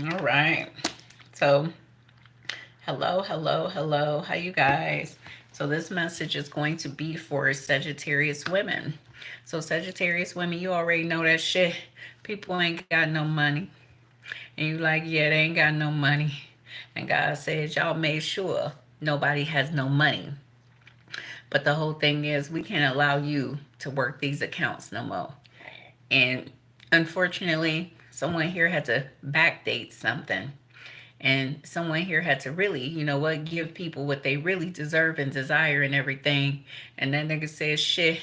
All right. So, hello. How you guys? So, this message is going to be for Sagittarius women. So, Sagittarius women, you already know that shit. People ain't got no money. And you like, yeah, they ain't got no money. And God says, y'all made sure nobody has no money. But the whole thing is, we can't allow you to work these accounts no more. And unfortunately, someone here had to backdate something. And someone here had to really, you know what, give people what they really deserve and desire and everything. And that nigga says, shit,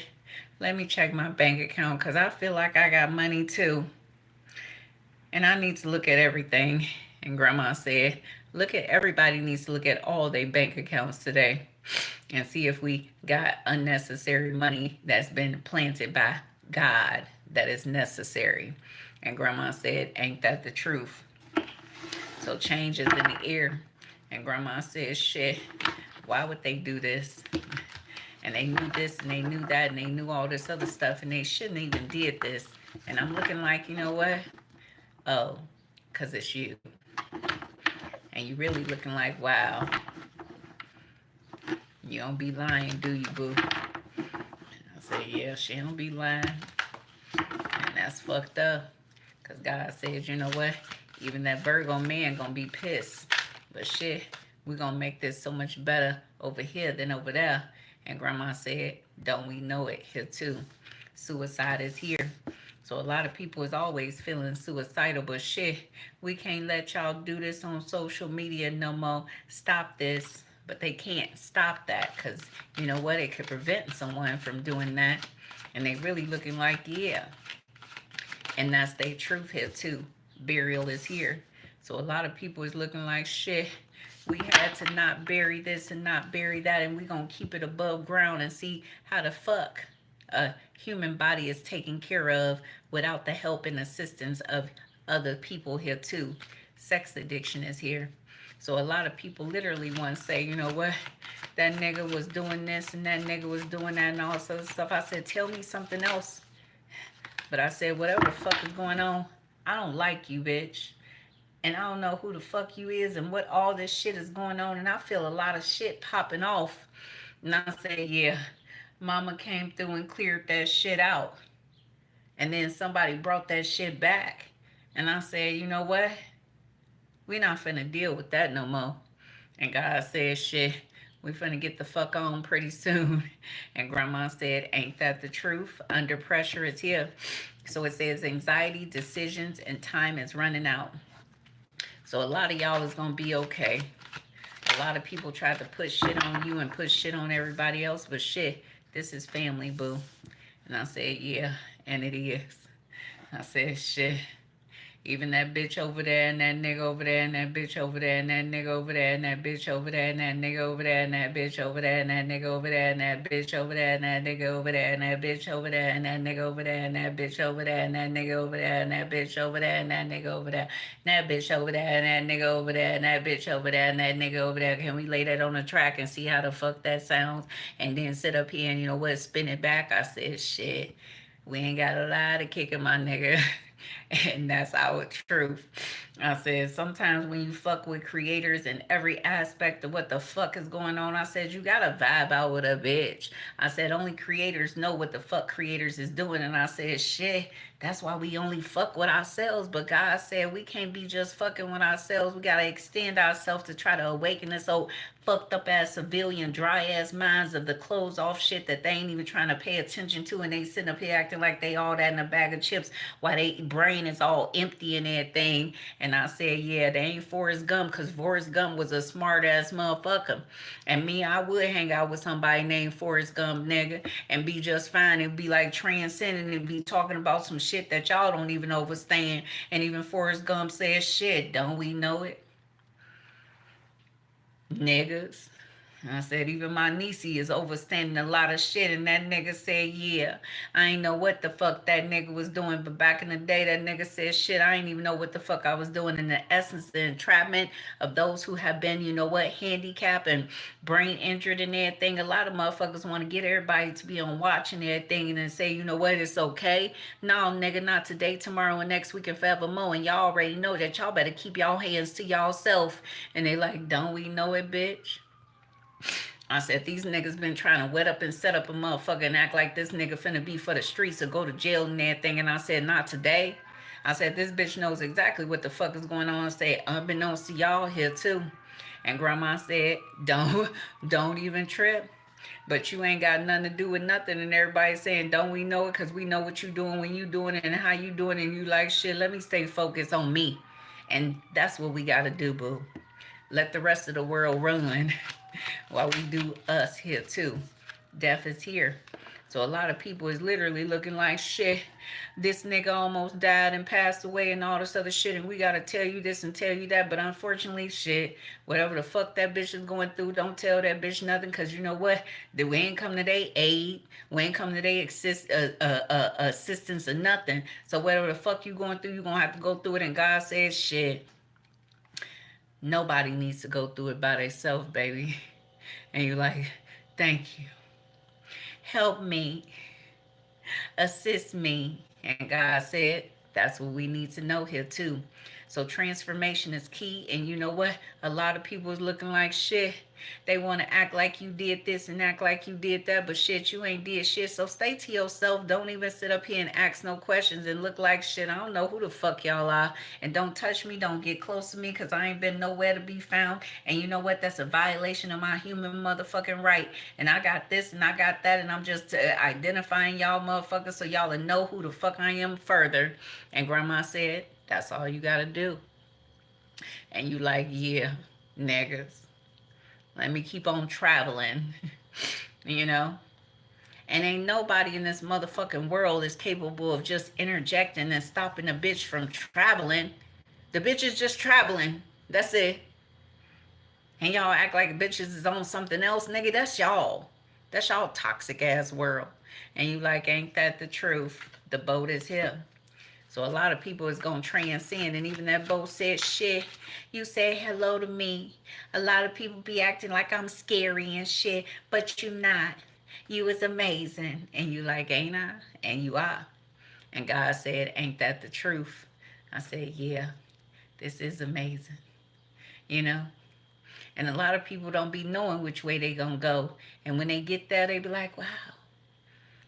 let me check my bank account because I feel like I got money too. And I need to look at everything. And grandma said, look at everybody needs to look at all their bank accounts today and see if we got unnecessary money that's been planted by God that is necessary. And grandma said, ain't that the truth? So change is in the air. And grandma said, shit, why would they do this? And they knew this and they knew that and they knew all this other stuff and they shouldn't even did this. And I'm looking like, you know what? Oh, because it's you. And you really looking like, wow, you don't be lying, do you, boo? I said, yeah, she don't be lying. And that's fucked up. Because God says, you know what? Even that Virgo man gonna be pissed. But shit, we gonna make this so much better over here than over there. And grandma said, don't we know it here too? Suicide is here. So a lot of people is always feeling suicidal, but shit, we can't let y'all do this on social media no more. Stop this. But they can't stop that because you know what? It could prevent someone from doing that. And they really looking like, yeah. And that's their truth here too. Burial is here. So a lot of people is looking like, shit, we had to not bury this and not bury that, and we gonna keep it above ground and see how the fuck a human body is taken care of without the help and assistance of other people here too. Sex addiction is here. So a lot of people literally want to say, you know what, that nigga was doing this and that nigga was doing that and all this other stuff. I said, tell me something else. But I said, whatever the fuck is going on, I don't like you, bitch. And I don't know who the fuck you is and what all this shit is going on. And I feel a lot of shit popping off. And I said, yeah, mama came through and cleared that shit out. And then somebody brought that shit back. And I said, you know what? We not finna deal with that no more. And God said, shit, we finna get the fuck on pretty soon. And grandma said, ain't that the truth? Under pressure is here. So it says anxiety, decisions, and time is running out. So a lot of y'all is gonna be okay. A lot of people try to put shit on you and put shit on everybody else, but shit, this is family, boo. And I said, yeah, and it is. I said, shit. Even that bitch over there and that nigga over there and that bitch over there and that nigga over there and that bitch over there and that nigga over there and that bitch over there and that nigga over there and that bitch over there and that nigga over there and that bitch over there and that nigga over there and that bitch over there and that nigga over there and that bitch over there and that nigga over there and that bitch over there and that nigga over there and that bitch over there and that nigga over there. Can we lay that on the track and see how the fuck that sounds? And then sit up here and you know what, spin it back. I said, shit, we ain't got a lot of kicking, my nigga. And that's our truth. I said, sometimes when you fuck with creators in every aspect of what the fuck is going on, I said, you gotta vibe out with a bitch. I said, only creators know what the fuck creators is doing. And I said, shit, that's why we only fuck with ourselves. But God said, we can't be just fucking with ourselves. We gotta extend ourselves to try to awaken this old fucked up ass civilian, dry ass minds of the closed off shit that they ain't even trying to pay attention to. And they sitting up here acting like they all that in a bag of chips while they brain is all empty and everything. And I said, yeah, they ain't Forrest Gump, because Forrest Gump was a smart ass motherfucker. And me, I would hang out with somebody named Forrest Gump, nigga, and be just fine. It'd be like transcending and be talking about some shit that y'all don't even understand. And even Forrest Gump says, shit, don't we know it? Niggas. And I said, even my niecey is overstanding a lot of shit. And that nigga said, yeah, I ain't know what the fuck that nigga was doing. But back in the day, that nigga said, shit, I ain't even know what the fuck I was doing. In the essence, the entrapment of those who have been, you know what, handicapped and brain injured and everything. A lot of motherfuckers want to get everybody to be on watch and everything and then say, you know what, it's okay. No, nigga, not today, tomorrow, and next week and forevermore. And y'all already know that y'all better keep y'all hands to y'all self. And they like, don't we know it, bitch? I said, these niggas been trying to wet up and set up a motherfucker and act like this nigga finna be for the streets or go to jail and everything. And I said, not today. I said, this bitch knows exactly what the fuck is going on. I said, unbeknownst to y'all here too. And grandma said, don't even trip. But you ain't got nothing to do with nothing. And everybody's saying, don't we know it? Because we know what you doing when you doing it and how you doing it. And you like, shit, let me stay focused on me. And that's what we got to do, boo. Let the rest of the world run while we do us here too. Death is here. So a lot of people is literally looking like, shit, this nigga almost died and passed away and all this other shit, and we gotta tell you this and tell you that. But unfortunately, shit, whatever the fuck that bitch is going through, don't tell that bitch nothing, because you know what? We ain't come to their aid. We ain't come to their assistance or nothing. So whatever the fuck you going through, you gonna have to go through it. And God says, shit, nobody needs to go through it by themselves, baby. And you're like, thank you. Help me. Assist me. And God said, that's what we need to know here too. So transformation is key. And you know what? A lot of people is looking like shit. They want to act like you did this and act like you did that. But shit, you ain't did shit. So stay to yourself. Don't even sit up here and ask no questions and look like shit. I don't know who the fuck y'all are. And don't touch me. Don't get close to me, because I ain't been nowhere to be found. And you know what? That's a violation of my human motherfucking right. And I got this and I got that. And I'm just identifying y'all motherfuckers so y'all will know who the fuck I am further. And grandma said, that's all you gotta do. And you like, yeah, niggas. Let me keep on traveling, you know? And ain't nobody in this motherfucking world is capable of just interjecting and stopping a bitch from traveling. The bitch is just traveling. That's it. And y'all act like bitches is on something else, nigga. That's y'all. That's y'all toxic ass world. And you like, ain't that the truth? The boat is here. So a lot of people is going to transcend. And even that boat said, shit, you say hello to me. A lot of people be acting like I'm scary and shit, but you not. You is amazing. And you like, ain't I? And you are. And God said, ain't that the truth? I said, yeah, this is amazing. You know? And a lot of people don't be knowing which way they going to go. And when they get there, they be like, wow.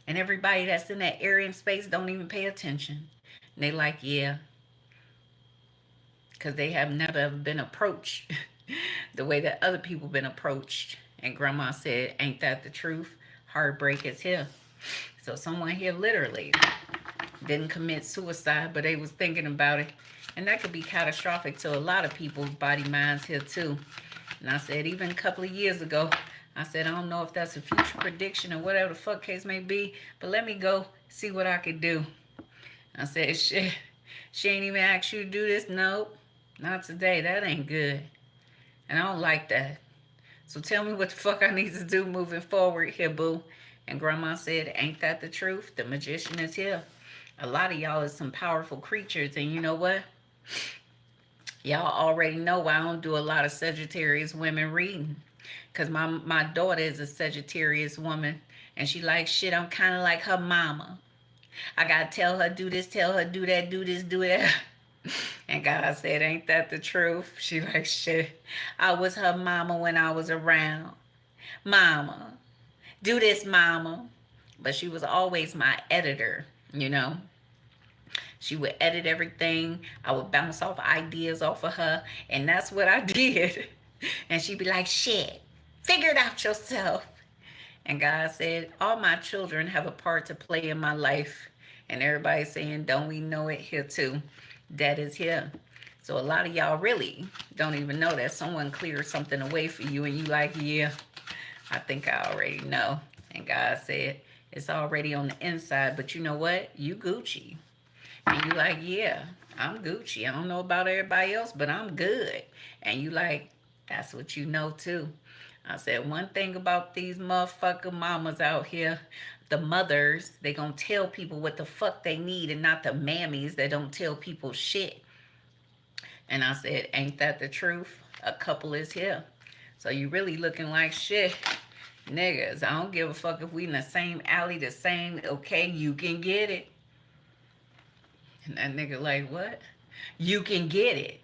And everybody that's in that area and space don't even pay attention. And they like, yeah, because they have never ever been approached the way that other people been approached. And grandma said, ain't that the truth? Heartbreak is here. So someone here literally didn't commit suicide, but they was thinking about it. And that could be catastrophic to a lot of people's body minds here too. And I said, even a couple of years ago, I said, I don't know if that's a future prediction or whatever the fuck case may be, but let me go see what I could do. I said, shit, she ain't even asked you to do this? Nope, not today. That ain't good. And I don't like that. So tell me what the fuck I need to do moving forward here, boo. And grandma said, ain't that the truth? The magician is here. A lot of y'all is some powerful creatures. And you know what? Y'all already know why I don't do a lot of Sagittarius women reading. Because my daughter is a Sagittarius woman. And she like, shit, I'm kind of like her mama. I got to tell her, do this, tell her, do that, do this, do that. And God said, ain't that the truth? She like, shit, I was her mama when I was around. Mama, do this, mama. But she was always my editor, you know. She would edit everything. I would bounce off ideas off of her. And that's what I did. And she'd be like, shit, figure it out yourself. And God said, all my children have a part to play in my life. And everybody's saying, don't we know it here too? That is here. So a lot of y'all really don't even know that someone cleared something away for you. And you like, yeah, I think I already know. And God said, it's already on the inside. But you know what? You Gucci. And you like, yeah, I'm Gucci. I don't know about everybody else, but I'm good. And you like, that's what you know too. I said, one thing about these motherfucking mamas out here, the mothers, they gonna tell people what the fuck they need and not the mammies that don't tell people shit. And I said, ain't that the truth? A couple is here. So you really looking like shit. Niggas, I don't give a fuck if we in the same alley, the same, okay, you can get it. And that nigga like, what? You can get it.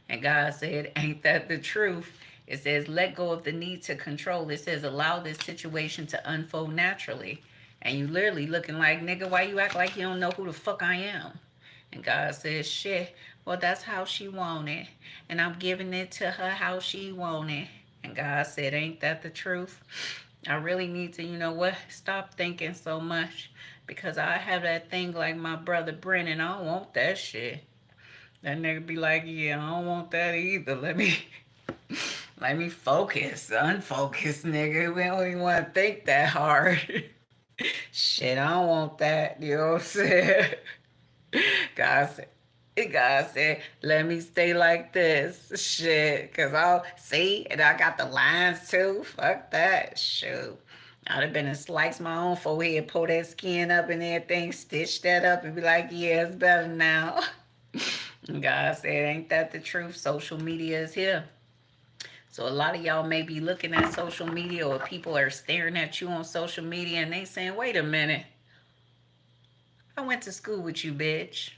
And God said, ain't that the truth? It says, let go of the need to control. It says, allow this situation to unfold naturally. And you literally looking like, nigga, why you act like you don't know who the fuck I am? And God says, shit, well, that's how she want it. And I'm giving it to her how she want it. And God said, ain't that the truth? I really need to, you know what, stop thinking so much. Because I have that thing like my brother Brennan. I don't want that shit. That nigga be like, yeah, I don't want that either. Let me focus. Unfocus, nigga. We don't even want to think that hard. Shit, I don't want that. You know what I'm saying? God said, let me stay like this. Shit. Because I'll see, and I got the lines too. Fuck that. Shoot. I'd have been to slice my own forehead, pull that skin up and everything, stitch that up and be like, yeah, it's better now. God said, ain't that the truth? Social media is here. So a lot of y'all may be looking at social media, or people are staring at you on social media and they saying, wait a minute. I went to school with you, bitch.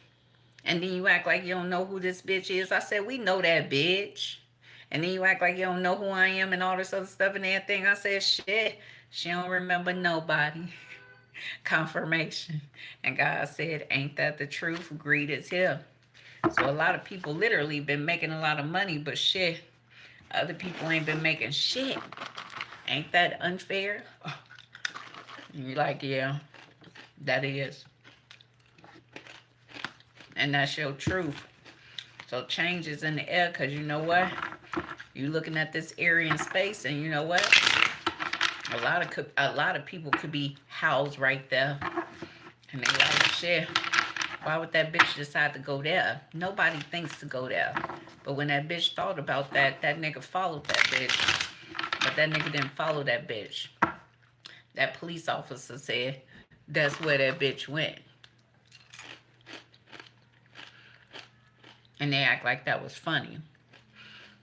And then you act like you don't know who this bitch is. I said, we know that bitch. And then you act like you don't know who I am and all this other stuff and everything. I said, shit, she don't remember nobody. Confirmation. And God said, ain't that the truth? Greed is here. So a lot of people literally been making a lot of money, but shit, other people ain't been making shit. Ain't that unfair? And you're like, yeah, that is. And that's your truth. So change is in the air, because you know what? You looking at this area in space, and you know what? A lot of people could be housed right there. And they like, shit, why would that bitch decide to go there? Nobody thinks to go there. But when that bitch thought about that, that nigga followed that bitch. But that nigga didn't follow that bitch. That police officer said, that's where that bitch went. And they act like that was funny.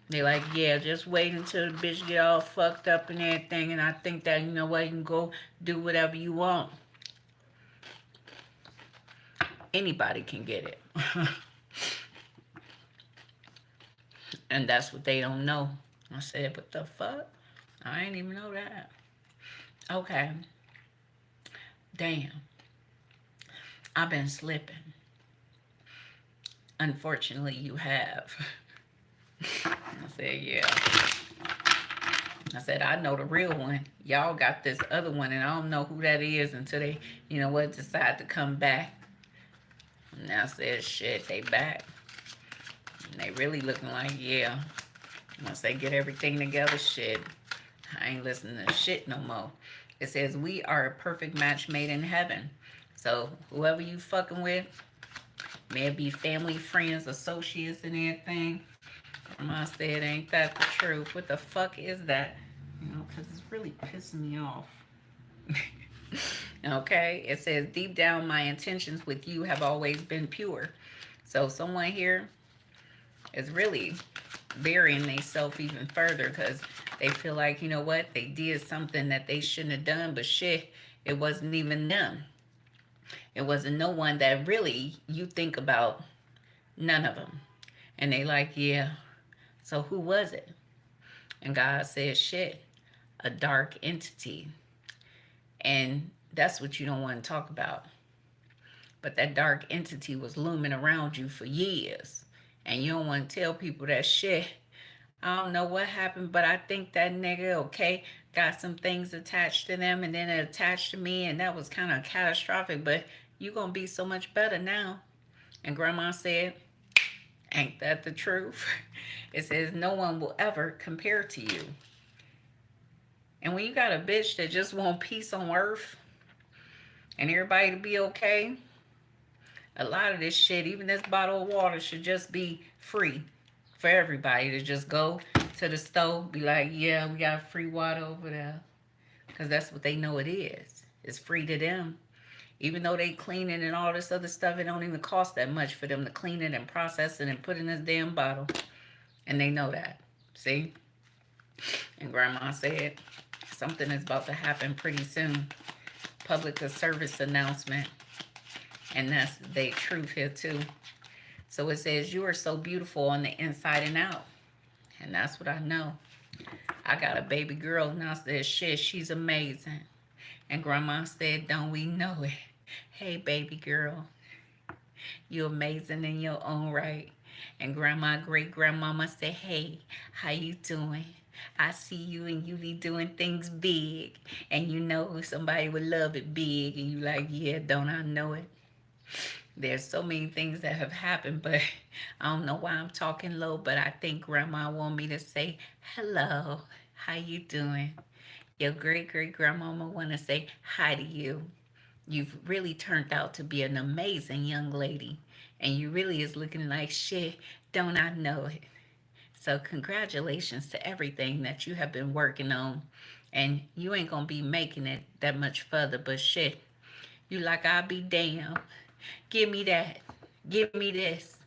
They like, yeah, just wait until the bitch get all fucked up and everything. And I think that, you know what, you can go do whatever you want. Anybody can get it. And that's what they don't know. I said, what the fuck? I ain't even know that. Okay. Damn. I've been slipping. Unfortunately, you have. I said, yeah. I said, I know the real one. Y'all got this other one, and I don't know who that is until they, you know what, decide to come back. And I said, shit, they back. And they really looking like, yeah. Once they get everything together, shit, I ain't listening to shit no more. It says, we are a perfect match made in heaven. So whoever you fucking with, may it be family, friends, associates, and everything. I said, ain't that the truth? What the fuck is that? You know, because it's really pissing me off. Okay, it says, deep down, my intentions with you have always been pure. So someone here is really burying themselves even further, because they feel like, you know what, they did something that they shouldn't have done, but shit, it wasn't even them. It wasn't no one that really you think about. None of them. And they like, yeah, so who was it? And God says, shit, a dark entity. And that's what you don't want to talk about. But that dark entity was looming around you for years. And you don't want to tell people that shit. I don't know what happened, but I think that nigga, okay, got some things attached to them, and then it attached to me, and that was kind of catastrophic, but you gonna be so much better now. And Grandma said, ain't that the truth? It says, no one will ever compare to you. And when you got a bitch that just want peace on earth and everybody to be okay, a lot of this shit, even this bottle of water, should just be free for everybody to just go to the stove, be like, yeah, we got free water over there. Because that's what they know it is. It's free to them. Even though they clean it and all this other stuff, it don't even cost that much for them to clean it and process it and put it in this damn bottle. And they know that. See? And Grandma said something is about to happen pretty soon. Public service announcement. And that's the truth here too. So it says, you are so beautiful on the inside and out. And that's what I know. I got a baby girl now says, shit, she's amazing. And Grandma said, don't we know it? Hey, baby girl, you're amazing in your own right. And Grandma, great-grandmama said, hey, how you doing? I see you and you be doing things big. And you know somebody would love it big. And you like, yeah, don't I know it? There's so many things that have happened, but I don't know why I'm talking low, but I think Grandma want me to say, hello, how you doing? Your great-great-grandmama want to say hi to you. You've really turned out to be an amazing young lady, and you really is looking like shit, don't I know it? So congratulations to everything that you have been working on, and you ain't gonna be making it that much further, but shit, you like, I'll be damned. Give me that. Give me this.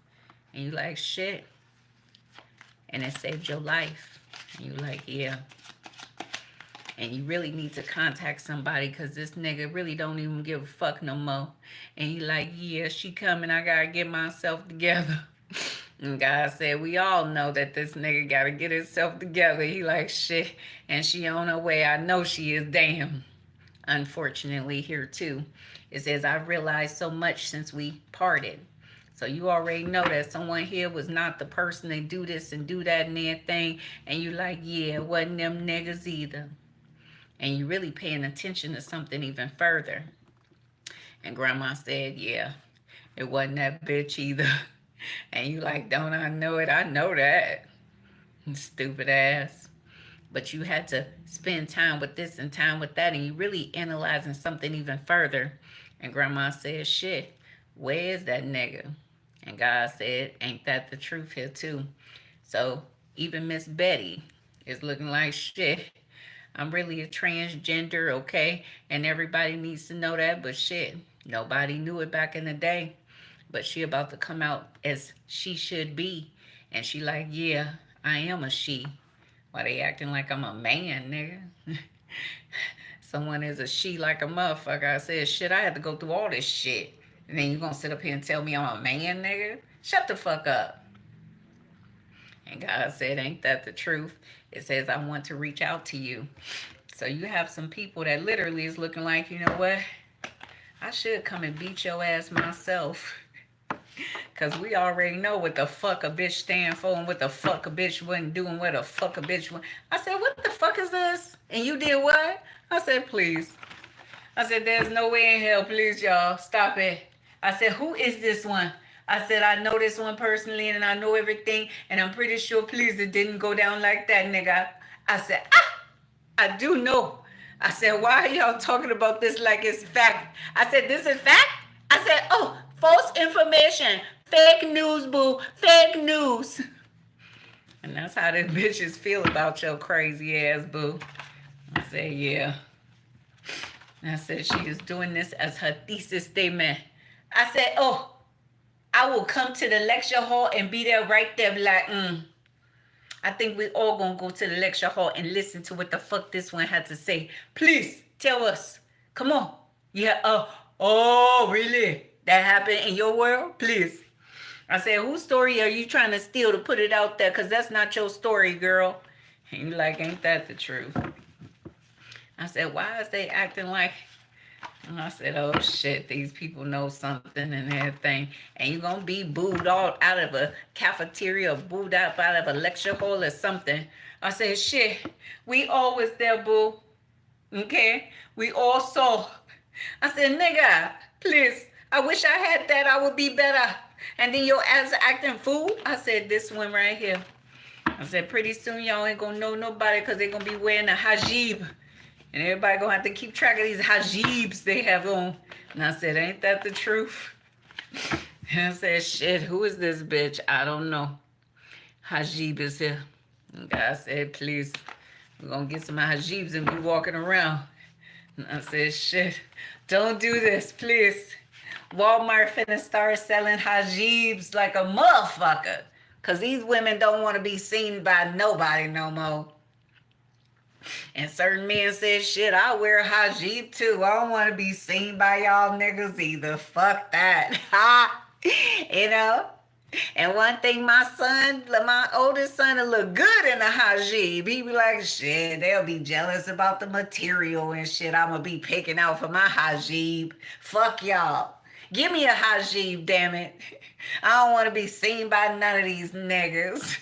And you like, shit. And it saved your life. And you like, yeah. And you really need to contact somebody because this nigga really don't even give a fuck no more. And you like, yeah, she coming. I got to get myself together. And God said, we all know that this nigga got to get himself together. He like, shit. And she on her way. I know she is damn. Unfortunately, here too. It says, I've realized so much since we parted. So you already know that someone here was not the person to do this and do that and everything. And you like, yeah, it wasn't them niggas either. And you really paying attention to something even further. And Grandma said, yeah, it wasn't that bitch either. And you like, don't I know it? I know that. Stupid ass. But you had to spend time with this and time with that. And you really analyzing something even further. And Grandma said, shit, where is that nigga? And God said, ain't that the truth here too? So even Miss Betty is looking like shit. I'm really a transgender, okay? And everybody needs to know that. But shit, nobody knew it back in the day. But she about to come out as she should be. And she like, yeah, I am a she. Why they acting like I'm a man, nigga? Someone is a she like a motherfucker. I said, shit, I had to go through all this shit. And then you gonna sit up here and tell me I'm a man, nigga? Shut the fuck up. And God said, ain't that the truth? It says, I want to reach out to you. So you have some people that literally is looking like, you know what? I should come and beat your ass myself. Because we already know what the fuck a bitch stand for and what the fuck a bitch wasn't doing, what the fuck a bitch was. I said, what the fuck is this? And you did what? I said, please. I said, there's no way in hell, please, y'all. Stop it. I said, who is this one? I said, I know this one personally and I know everything. And I'm pretty sure, please, it didn't go down like that, nigga. I said, I do know. I said, why are y'all talking about this like it's fact? I said, this is fact? I said, oh, false information. Fake news, boo. Fake news. And that's how the bitches feel about your crazy ass, boo. I said, yeah. And I said, she is doing this as her thesis statement. I said, oh, I will come to the lecture hall and be there right there. Like, I think we all gonna go to the lecture hall and listen to what the fuck this one had to say. Please, tell us. Come on. Yeah, oh, really? That happened in your world? Please. I said, whose story are you trying to steal to put it out there? Because that's not your story, girl. And you like, ain't that the truth? I said, why is they acting like... And I said, oh, shit, these people know something and everything. And you're going to be booed all out of a cafeteria or booed out of a lecture hall or something. I said, shit, we all was there, boo. Okay? We all saw. I said, nigga, please, I wish I had that. I would be better. And then your ass acting fool. I said, this one right here. I said, pretty soon y'all ain't going to know nobody because they're going to be wearing a hijab. And everybody going to have to keep track of these hijabs they have on. And I said, ain't that the truth? And I said, shit, who is this bitch? I don't know. Hijab is here. And God said, please, we're going to get some hijabs and be walking around. And I said, shit, don't do this, please. Walmart finna start selling hijabs like a motherfucker. Because these women don't want to be seen by nobody no more. And certain men said, shit, I wear a hijab too. I don't want to be seen by y'all niggas either. Fuck that. You know? And one thing, my oldest son will look good in a hijab. He be like, shit, they'll be jealous about the material and shit I'm going to be picking out for my hijab. Fuck y'all. Give me a hijab, damn it. I don't want to be seen by none of these niggas.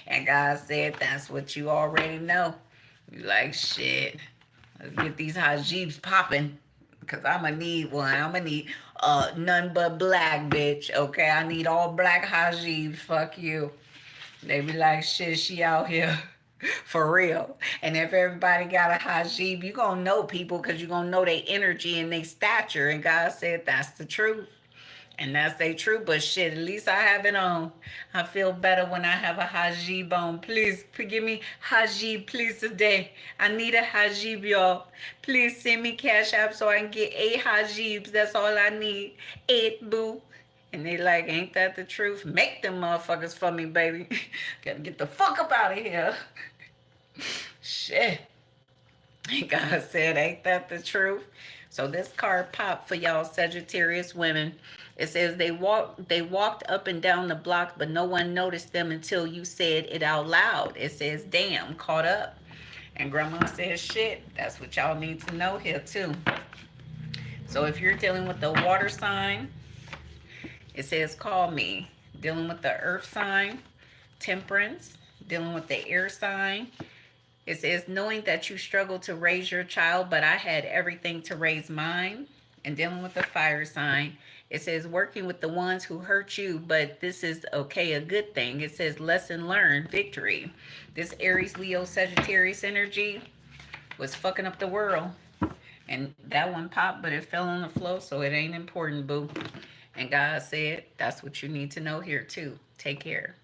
And God said, that's what you already know. You like, shit, let's get these hijabs popping. Because I'm going to need one. I'm going to need none but black, bitch. Okay, I need all black hijabs. Fuck you. They be like, shit, she out here for real. And if everybody got a hijab, you going to know people because you going to know their energy and their stature. And God said, that's the truth. And that's their truth, but shit, at least I have it on. I feel better when I have a hijab on. Please, give me hijab, please, today. I need a hijab, y'all. Please send me Cash App so I can get 8 hijabs. That's all I need. 8, boo. And they like, ain't that the truth? Make them motherfuckers for me, baby. Gotta get the fuck up out of here. Shit. God said, ain't that the truth? So this card popped for y'all Sagittarius women. It says they walked up and down the block, but no one noticed them until you said it out loud. It says, damn, caught up. And grandma says, shit, that's what y'all need to know here too. So if you're dealing with the water sign, it says, call me. Dealing with the earth sign, temperance. Dealing with the air sign, it says, knowing that you struggle to raise your child, but I had everything to raise mine. And dealing with the fire sign, it says, working with the ones who hurt you, but this is okay, a good thing. It says, lesson learned, victory. This Aries, Leo, Sagittarius energy was fucking up the world. And that one popped, but it fell on the floor, so it ain't important, boo. And God said, that's what you need to know here, too. Take care.